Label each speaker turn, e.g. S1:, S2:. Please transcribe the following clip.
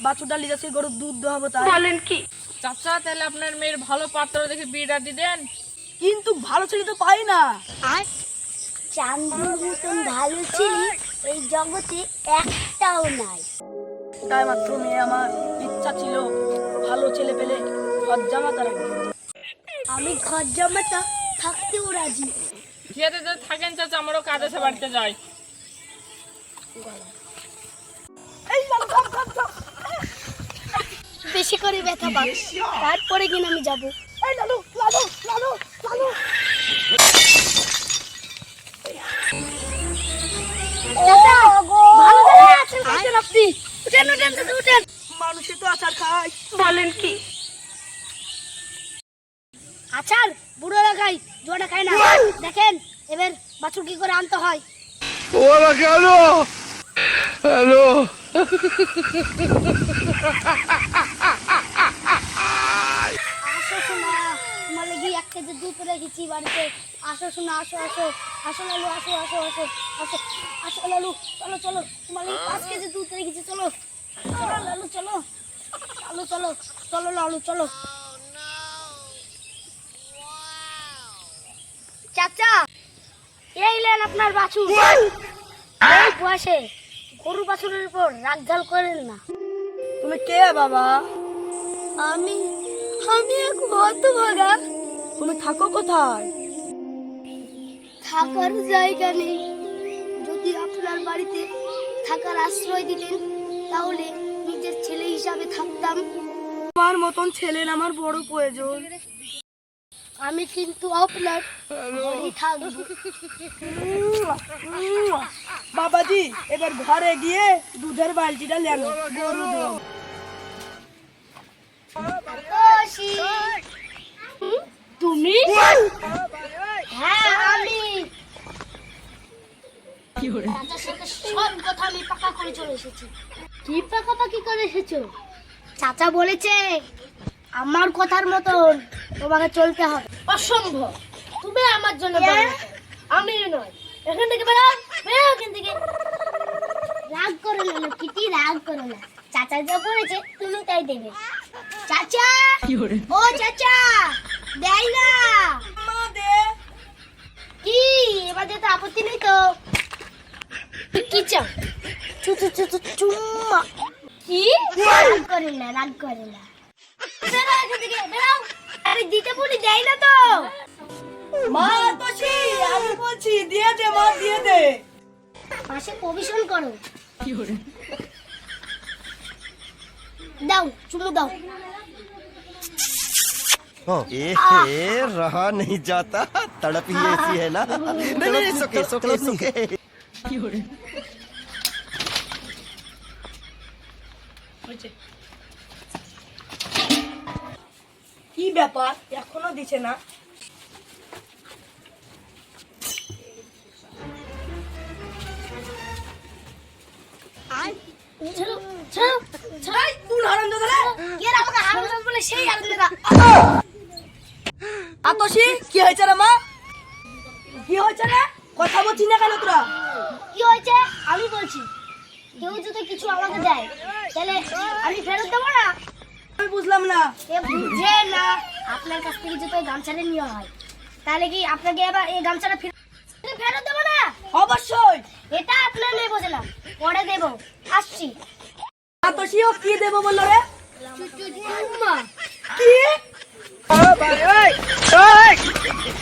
S1: বাছুরটা লিজাছে গরুর দুধ দোহাবো তাই।
S2: বলেন কি?
S3: চাচা তাহলে আপনার মেয়ের ভালো পাত্র দেখে বিয়েটা দিয়ে দেন।
S1: কিন্তু ভালো ছেলে তো পাই না।
S4: আর চাঁদের মতন ভালো ছেলে এই জগতে একটাও নাই।
S1: তাই মাত্র মেয়ে আমার ইচ্ছা ছিল ভালো ছেলে পেলে ঘর জামাতা রাখবে।
S4: আমি ঘর জামাতা থাকতেও রাজি।
S3: বিয়েতে যদি থাকেন চাচা আমারও কাজ আছে, বাড়িতে যাই।
S1: এই লালু, থাম, থাম, থাম।
S4: বেশি করে ব্যথা পাবে, তারপরে কিনা আমি যাবো।
S1: এই লালু, লালু, লালু, লালু।
S4: ভালো করে আছেন খাইছেন আপনি? উঠেন উঠেন উঠেন।
S1: মানুষে তো আচার খায়।
S2: বলেন কি?
S4: আচার বুড়োরা খাই, জোয়াটা খাই না। দেখেন এবার বাছুর কি করে আনতে হয়।
S5: Hola, Carlos. Hello.
S4: আসো শোনা, তোমার লাগি 1 কেজি দুধ রেখেছি বাড়িতে। আসো শোনা, আসো আসো আসো লালু, আসো আসো আসো আসো আসো লালু, চলো চলো, তোমার লাগি 5 কেজি দুধ রেখেছি। চলো চলো লালু, চলো লালু, চলো চলো লালু, চলো। চাচা এই নেন আপনার বাছুর। এই বয়সে গরু বাছুরের উপর রাগঢাল করেন না।
S1: তুমি কে বাবা?
S4: আমি আমি এক হতভাগা,
S1: তুমি থাকো কোথায়?
S4: থাকার জায়গা নেই। যদি আপনার বাড়িতে থাকার আশ্রয় দিতেন তাহলে নিজের ছেলে হিসাবে থাকতাম।
S1: তোমার মতন ছেলের আমার বড় প্রয়োজন।
S4: আমি কিন্তু আপনার ঘরেই থাকবো।
S1: বাবাজি এবার ঘরে গিয়ে দুধের বালতিটা নেন, গরু দুধ।
S4: তোষি, তুমি? হ্যাঁ আমি। চাচার সাথে সব কথা আমি পাকা করে চলে এসেছি। কি পাকাপাকি করে এসেছো? চাচা বলেছে আমার কথার মতন তোমাকে চলতে হবে। অসম্ভব, তুমি আমার জন্য আমি নয়। এখান থেকে বেরো, বেরো এখান থেকে। রাগ করো না কিটি, রাগ করো না। চাচা যা বলেছে তুমি তাই দেবে। চাচা, ও চাচা, দেয় না।
S1: মা দে।
S4: কি এবার যেতে আপত্তি নেই তো? কি চাও? চুম্মা। কি? রাগ করে না, রাগ করে না। বেরো এখান থেকে, বেরো। আমি দিতে বলি দেয় না তো।
S1: মা তোষি, আমি বলছি দিয়ে দে মা, দিয়ে দে।
S4: পাশে কমিশন করো। দাও, চুমু দাও।
S6: रहा नहीं जाता, तड़प ही ऐसी है ना। नहीं नहीं सुके सुके सुके।
S1: কি ব্যাপার এখনো দিছে না?
S4: ছাড়ো, ছাড়ো, ছাড়ো।
S1: তুই হারামজাদা রে।
S4: এর আমাকে হারামজাদা বলে সেই হারামজাদা।
S1: আতোষি কি হয়েছে রে মা? কি হয়েছে রে? কথা বলছিস না কেন তোরা?
S4: কি হয়েছে আমি বলছি। কেউ যদি কিছু আমাকে দেয় তাহলে আমি ফেরত দেবো না।
S1: আমি বুঝলাম না।
S4: এ বুঝে না, আপনার কাছ থেকে যদি ওই গামছাটা নেওয়া হয় তাহলে কি আপনাকে এবার এই গামছাটা ফেরত দেবো না?
S1: অবশ্যই।
S4: এটা আপনার নেই বুঝলাম, পরে দেবো। আসছি।
S1: আতোষি ও কি দেবো বললো রে?
S4: চুম্মা।
S1: কি?